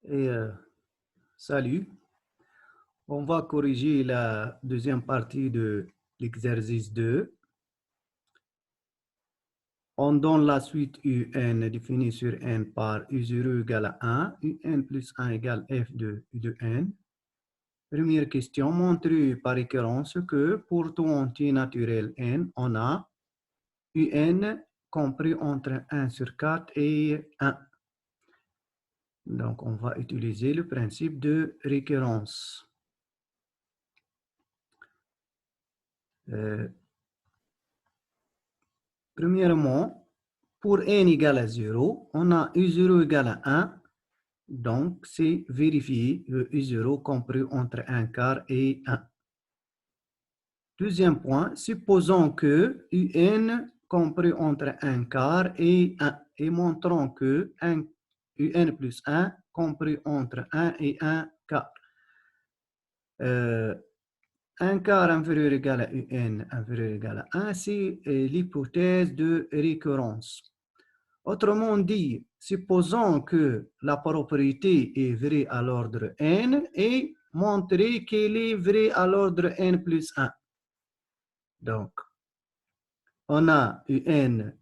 Et salut, on va corriger la deuxième partie de l'exercice 2. On donne la suite UN définie sur N par U0 égale à 1, UN plus 1 égale F de U de N. Première question, montrer par récurrence que pour tout entier naturel N, on a UN compris entre 1 sur 4 et 1. Donc, on va utiliser le principe de récurrence. Premièrement, pour n égale à 0, on a U0 égale à 1. Donc, c'est vérifier le U0 compris entre 1 quart et 1. Deuxième point, supposons que UN compris entre 1 quart et 1 et montrons que UN plus 1 compris entre 1 et 1 quart. 1 quart inférieur égal à UN inférieur égal à 1, c'est l'hypothèse de récurrence. Autrement dit, supposons que la propriété est vraie à l'ordre n et montrer qu'elle est vraie à l'ordre n plus 1. Donc, on a UN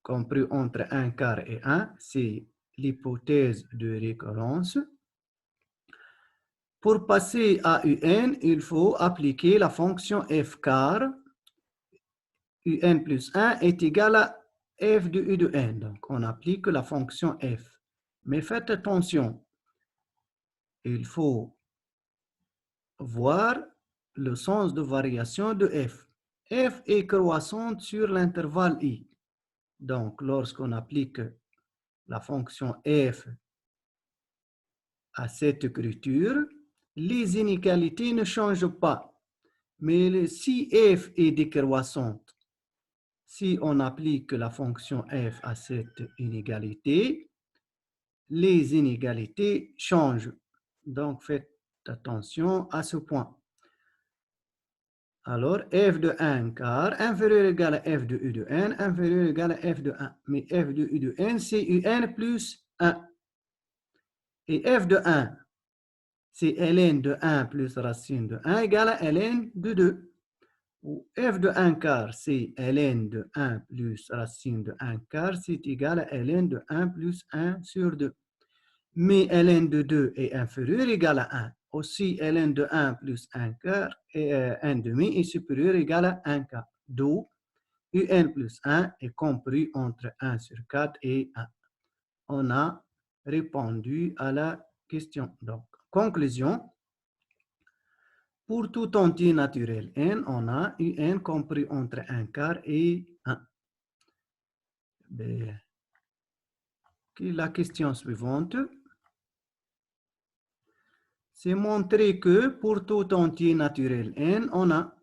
compris entre 1 quart et 1, c'est l'hypothèse de récurrence. Pour passer à UN, il faut appliquer la fonction f car UN plus 1 est égal à f de U de n. Donc, on applique la fonction f. Mais faites attention, il faut voir le sens de variation de f. F est croissante sur l'intervalle i. Donc, lorsqu'on applique la fonction f à cette écriture, les inégalités ne changent pas. Mais si f est décroissante, si on applique la fonction f à cette inégalité, les inégalités changent. Donc, faites attention à ce point. Alors, f de 1 quart inférieur égal à f de u de n inférieur égal à f de 1. Mais f de u de n, c'est un plus 1. Et f de 1, c'est ln de 1 plus racine de 1 égale à ln de 2. Ou f de 1 quart, c'est ln de 1 plus racine de 1 quart, c'est égal à ln de 1 plus 1 sur 2. Mais ln de 2 est inférieur égal à 1. Aussi, ln de 1 plus 1 quart et 1 demi est supérieur égal à 1 quart. D'où un plus 1 est compris entre 1 sur 4 et 1. On a répondu à la question. Donc, conclusion. Pour tout entier naturel n, on a un compris entre 1 quart et 1. La question suivante. C'est montrer que pour tout entier naturel n, on a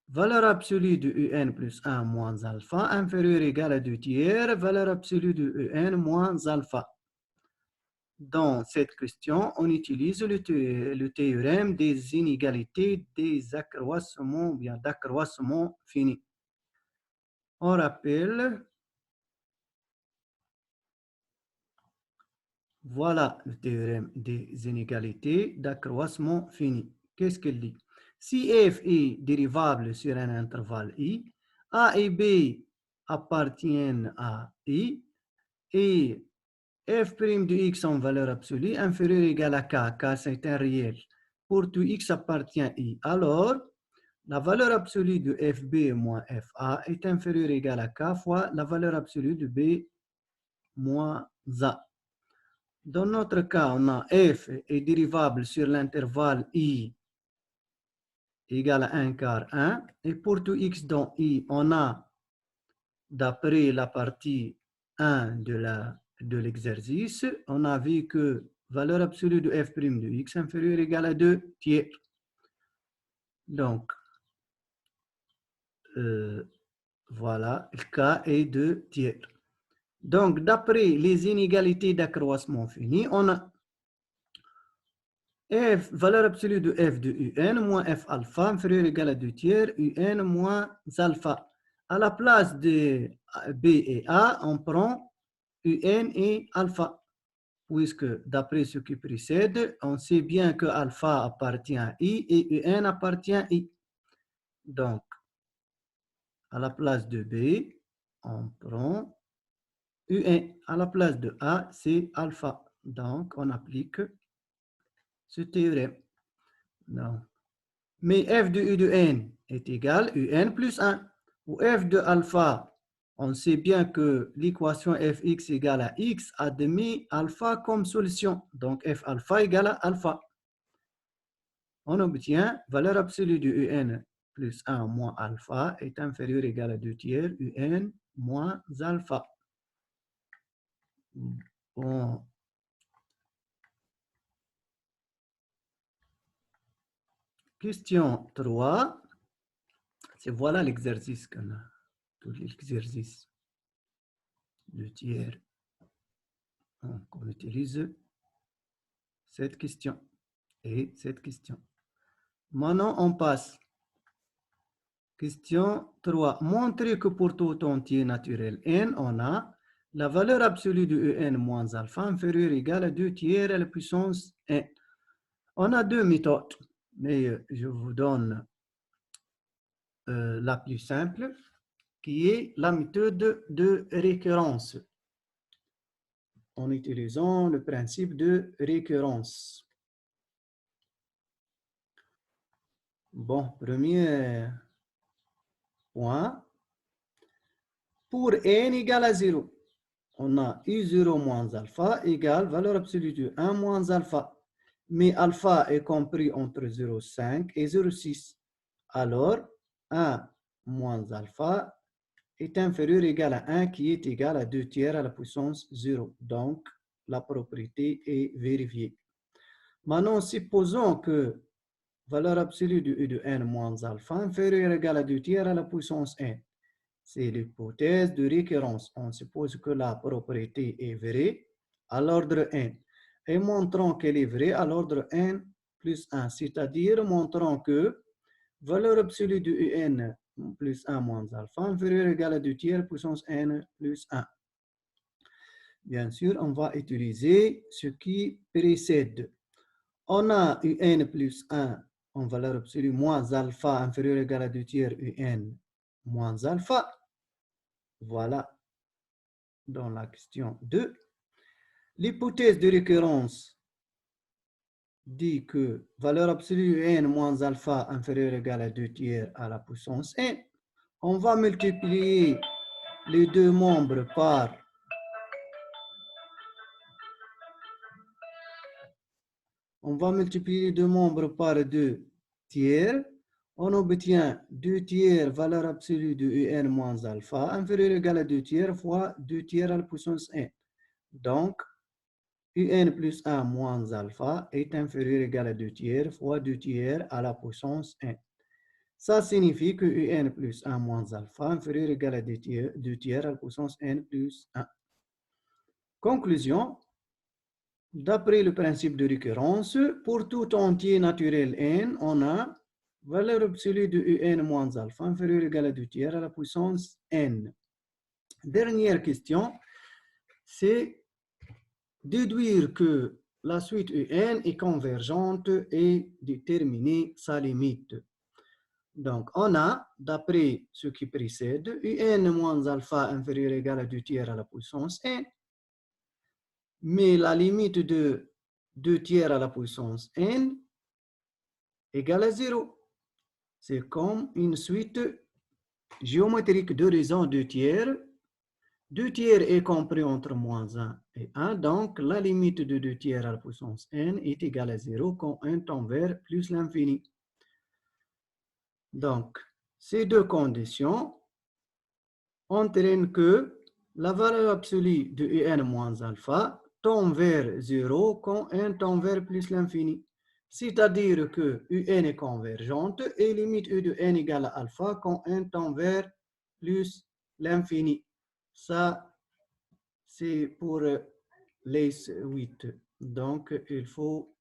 valeur absolue de un plus 1 moins alpha inférieur ou égal à 2 tiers, valeur absolue de un moins alpha. Dans cette question, on utilise le théorème des inégalités des accroissements ou bien d'accroissement fini. On rappelle, voilà le théorème des inégalités d'accroissement fini. Qu'est-ce qu'il dit? Si f est dérivable sur un intervalle i, a et b appartiennent à i, et f' de x en valeur absolue inférieure ou égale à k, k c'est un réel, pour tout x appartient à i. Alors, la valeur absolue de fb moins fa est inférieure ou égale à k fois la valeur absolue de b moins a. Dans notre cas, on a f est dérivable sur l'intervalle i égale à 1 quart 1. Et pour tout x dans i, on a, d'après la partie 1 de l'exercice, on a vu que valeur absolue de f' de x inférieure ou égale à 2 tiers. Donc, voilà, le cas est 2 tiers. Donc, d'après les inégalités d'accroissement fini, on a f, valeur absolue de f de un moins f alpha inférieur ou égal à 2 tiers, un moins alpha. À la place de b et a, on prend un et alpha. puisque d'après ce qui précède, on sait bien que alpha appartient à I et UN appartient à I. Donc, à la place de B, on prend UN. À la place de A, c'est alpha. Donc, on applique ce théorème. Non. Mais f de U de N est égal à UN plus 1. Ou f de alpha, on sait bien que l'équation fx égale à x admet alpha comme solution. Donc, f alpha égale à alpha. On obtient valeur absolue de Un plus 1 moins alpha est inférieur ou égal à 2 tiers Un moins alpha. Bon. Question 3. C'est voilà l'exercice qu'on a. Tout l'exercice. 2 tiers. Donc, on utilise cette question et cette question. Maintenant, on passe. Question 3. Montrer que pour tout entier naturel n, on a la valeur absolue de En moins alpha inférieure ou égale à 2 tiers à la puissance n. On a deux méthodes, mais je vous donne la plus simple, qui est la méthode de récurrence, en utilisant le principe de récurrence. Bon, premier point. Pour n égale à 0, on a U0 moins alpha égale valeur absolue de 1 moins alpha. Mais alpha est compris entre 0,5 et 0,6. Alors, 1 moins alpha est inférieur ou égal à 1 qui est égal à 2 tiers à la puissance 0. Donc, la propriété est vérifiée. Maintenant, supposons que valeur absolue de U de n moins alpha inférieure ou égal à 2 tiers à la puissance n. C'est l'hypothèse de récurrence. On suppose que la propriété est vraie à l'ordre n. Et montrons qu'elle est vraie à l'ordre n plus 1. C'est-à-dire montrons que valeur absolue de un plus 1 moins alpha inférieure ou égale à 2 tiers puissance n plus 1. Bien sûr, on va utiliser ce qui précède. On a un plus 1 en valeur absolue moins alpha inférieur ou égal à 2 tiers un moins alpha. Voilà, dans la question 2. L'hypothèse de récurrence dit que valeur absolue n moins alpha inférieure ou égale à 2 tiers à la puissance n. On va multiplier les deux membres par on va multiplier les deux membres par 2 tiers. On obtient 2 tiers valeur absolue de un moins alpha inférieure ou égale à 2 tiers fois 2 tiers à la puissance n. Donc, Un plus 1 moins alpha est inférieur ou égal à 2 tiers fois 2 tiers à la puissance n. Ça signifie que Un plus 1 moins alpha inférieur ou égal à 2 tiers à la puissance n plus 1. Conclusion. D'après le principe de récurrence, pour tout entier naturel n, on a valeur absolue de Un moins alpha inférieur ou égal à 2 tiers à la puissance n. Dernière question, c'est déduire que la suite UN est convergente et déterminer sa limite. Donc, on a, d'après ce qui précède, UN moins alpha inférieur ou égal à 2 tiers à la puissance n. Mais la limite de 2 tiers à la puissance n égale à 0. C'est comme une suite géométrique de raison 2 tiers. 2 tiers est compris entre moins 1 et 1, donc la limite de 2 tiers à la puissance n est égale à 0 quand n tend vers plus l'infini. Donc, ces deux conditions entraînent que la valeur absolue de un moins alpha tend vers 0 quand n tend vers plus l'infini. C'est-à-dire que un est convergente et limite u de n égale à alpha quand n tend vers plus l'infini. Ça, c'est pour les 8. Donc, il faut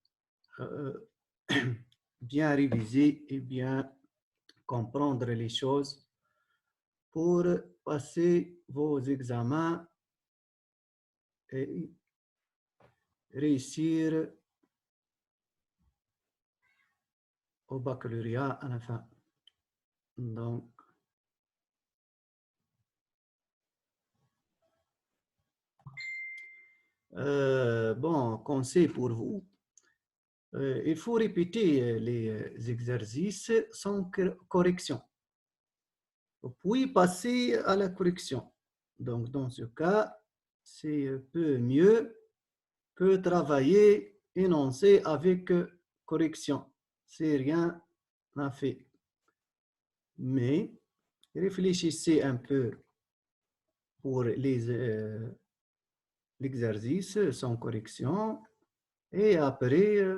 bien réviser et bien comprendre les choses pour passer vos examens et réussir au baccalauréat à la fin. Donc, bon, conseil pour vous. Il faut répéter les exercices sans correction, puis passer à la correction. Donc, dans ce cas, c'est un peu mieux que travailler énoncé avec correction. C'est rien à fait. Mais réfléchissez un peu pour l'exercice sans correction et après,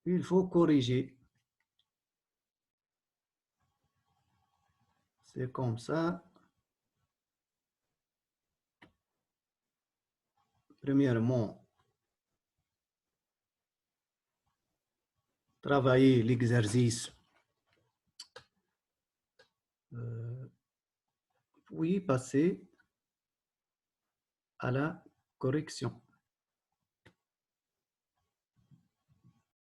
il faut corriger. C'est comme ça. Premièrement, travailler l'exercice, puis passer à la correction.